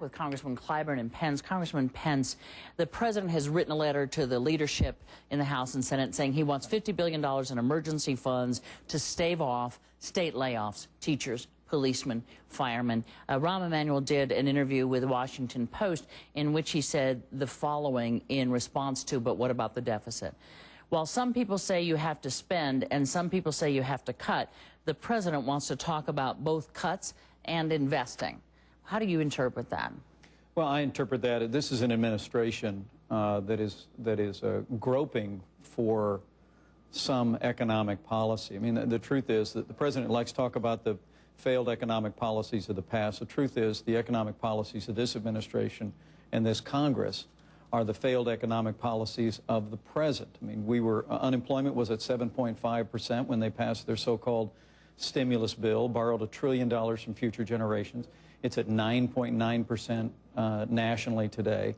back with Congressman Clyburn and Pence. Congressman Pence, the president has written a letter to the leadership in the House and Senate saying he wants $50 billion in emergency funds to stave off state layoffs, teachers, policemen, firemen. Rahm Emanuel did an interview with the Washington Post in which he said the following in response to, but what about the deficit? While some people say you have to spend and some people say you have to cut, the president wants to talk about both cuts and investing. How do you interpret that? Well, I interpret that this is an administration that is groping for some economic policy. I mean, the truth is that the president likes to talk about the failed economic policies of the past. The truth is the economic policies of this administration and this Congress are the failed economic policies of the present. I mean, unemployment was at 7.5% when they passed their so-called stimulus bill, borrowed $1 trillion from future generations. It's at 9.9% nationally today.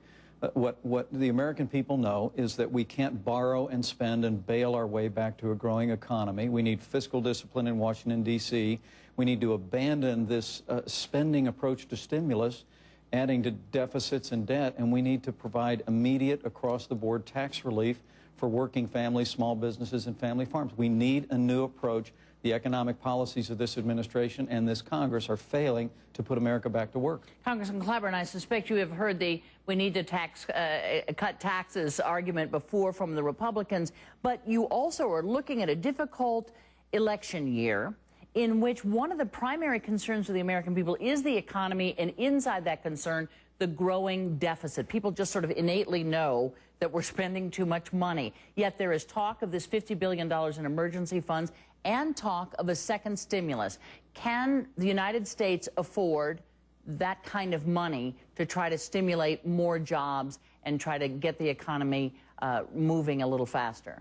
What the American people know is that we can't borrow and spend and bail our way back to a growing economy. We need fiscal discipline in Washington, D.C. We need to abandon this spending approach to stimulus, adding to deficits and debt, and we need to provide immediate, across-the-board tax relief for working families, small businesses, and family farms. We need a new approach. The economic policies of this administration and this Congress are failing to put America back to work. Congressman Clyburn, I suspect you have heard the we need to cut taxes argument before from the Republicans, but you also are looking at a difficult election year in which one of the primary concerns of the American people is the economy, and inside that concern, the growing deficit. People just sort of innately know that we're spending too much money. Yet there is talk of this $50 billion in emergency funds and talk of a second stimulus. Can the United States afford that kind of money to try to stimulate more jobs and try to get the economy moving a little faster?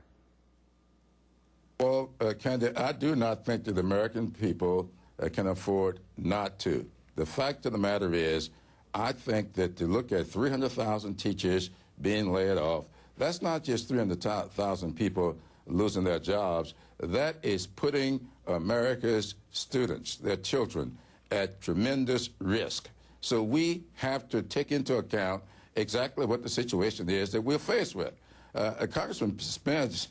Well, Candy, I do not think that the American people can afford not to. The fact of the matter is, I think that to look at 300,000 teachers being laid off, that's not just 300,000 people losing their jobs. That is putting America's students, their children, at tremendous risk. So we have to take into account exactly what the situation is that we're faced with. Congressman Pence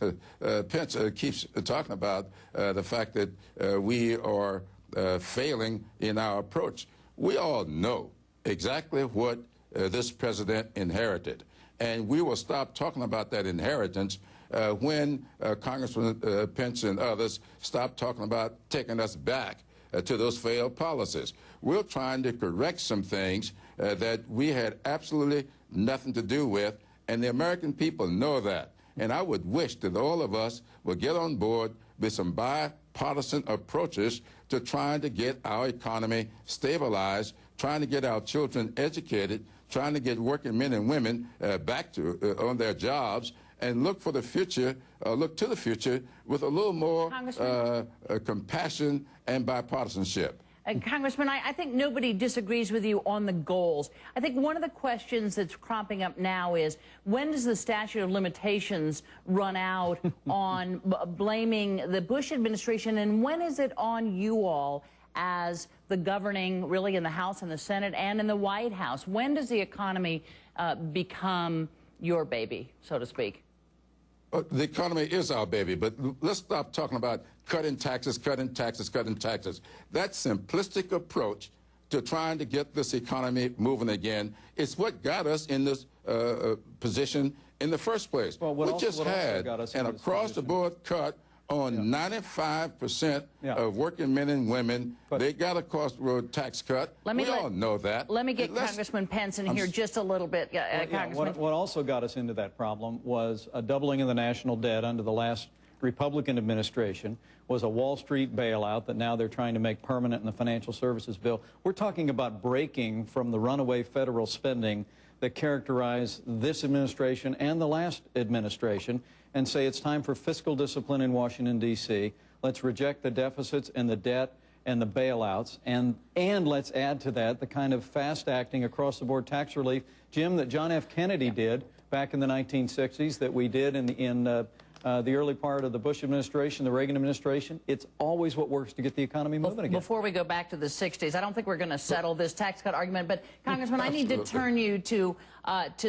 keeps talking about the fact that we are failing in our approach. We all know exactly what this president inherited, and we will stop talking about that inheritance when Congressman Pence and others stop talking about taking us back to those failed policies. We're trying to correct some things that we had absolutely nothing to do with, and the American people know that. And I would wish that all of us would get on board with some bipartisan approaches to trying to get our economy stabilized, trying to get our children educated, trying to get working men and women back to on their jobs, and look for the future, look to the future with a little more compassion and bipartisanship. Congressman, I think nobody disagrees with you on the goals. I think one of the questions that's cropping up now is, when does the statute of limitations run out on blaming the Bush administration, and when is it on you all as the governing, really in the House and the Senate and in the White House? When does the economy become your baby, so to speak? The economy is our baby, but let's stop talking about cutting taxes, cutting taxes, cutting taxes. That simplistic approach to trying to get this economy moving again is what got us in this position in the first place. Well, we just had an across-the-board cut on 95% of working men and women. They got a cost-road tax cut. We all know that. Let me get Congressman Pence in here just a little bit. Congressman. What also got us into that problem was a doubling of the national debt under the last Republican administration, was a Wall Street bailout that now they're trying to make permanent in the financial services bill. We're talking about breaking from the runaway federal spending that characterized this administration and the last administration, and say it's time for fiscal discipline in Washington, D.C. Let's reject the deficits and the debt and the bailouts, and let's add to that the kind of fast-acting, across-the-board tax relief, Jim, that John F. Kennedy did back in the 1960s, that we did in the early part of the Bush administration, the Reagan administration. It's always what works to get the economy moving again. Before we go back to the 60s, I don't think we're going to settle this tax cut argument, but Congressman, I need to turn you to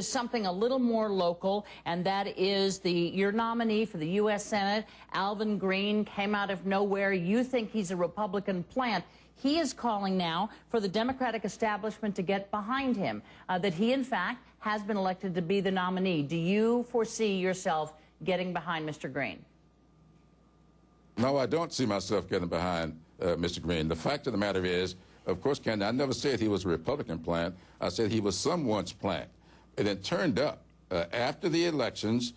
something a little more local, and that is your nominee for the U.S. Senate, Alvin Green, came out of nowhere. You think he's a Republican plant. He is calling now for the Democratic establishment to get behind him, that he, in fact, has been elected to be the nominee. Do you foresee yourself getting behind Mr. Green? No, I don't see myself getting behind Mr. Green. The fact of the matter is, of course, Ken, I never said he was a Republican plant. I said he was someone's plant. And it turned up after the elections,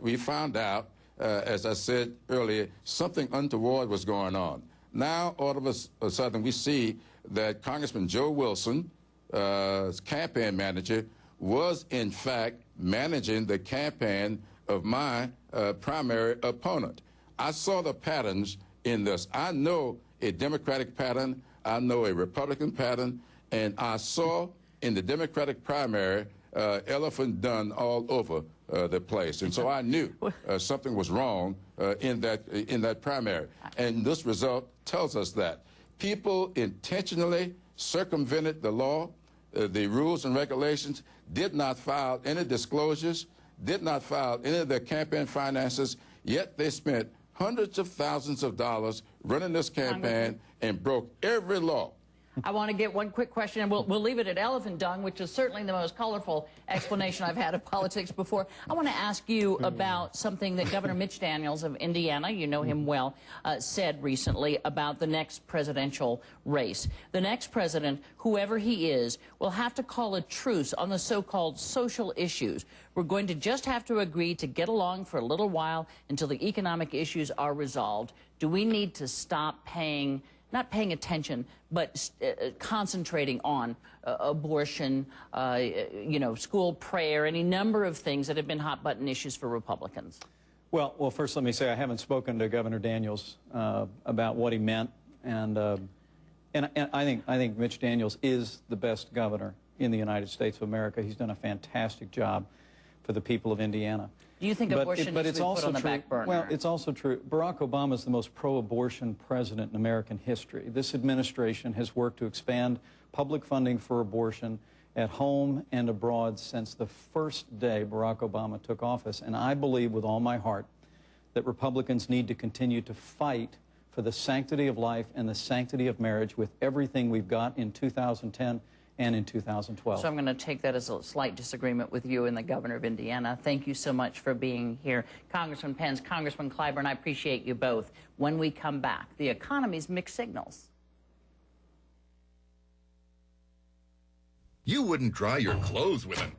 we found out, as I said earlier, something untoward was going on. Now, all of a sudden, we see that Congressman Joe Wilson, campaign manager, was in fact managing the campaign of my primary opponent. I saw the patterns in this. I know a Democratic pattern, I know a Republican pattern, and I saw in the Democratic primary elephant done all over the place. And so I knew something was wrong in that primary. And this result tells us that people intentionally circumvented the law, the rules and regulations, did not file any disclosures, did not file any of their campaign finances, yet they spent hundreds of thousands of dollars running this campaign and broke every law. I want to get one quick question, and we'll leave it at elephant dung, which is certainly the most colorful explanation I've had of politics before. I want to ask you about something that Governor Mitch Daniels of Indiana, you know him well, said recently about the next presidential race. The next president, whoever he is, will have to call a truce on the so-called social issues. We're going to just have to agree to get along for a little while until the economic issues are resolved. Do we need to stop not paying attention, but concentrating on abortion, school prayer, any number of things that have been hot-button issues for Republicans? Well, first let me say I haven't spoken to Governor Daniels about what he meant, and I think Mitch Daniels is the best governor in the United States of America. He's done a fantastic job for the people of Indiana. Do you think abortion needs to be put on the back burner? Well, it's also true. Barack Obama is the most pro-abortion president in American history. This administration has worked to expand public funding for abortion at home and abroad since the first day Barack Obama took office. And I believe with all my heart that Republicans need to continue to fight for the sanctity of life and the sanctity of marriage with everything we've got in 2010 and in 2012. So I'm going to take that as a slight disagreement with you and the governor of Indiana. Thank you so much for being here. Congressman Pence, Congressman Clyburn, I appreciate you both. When we come back, the economy's mixed signals. You wouldn't dry your clothes with an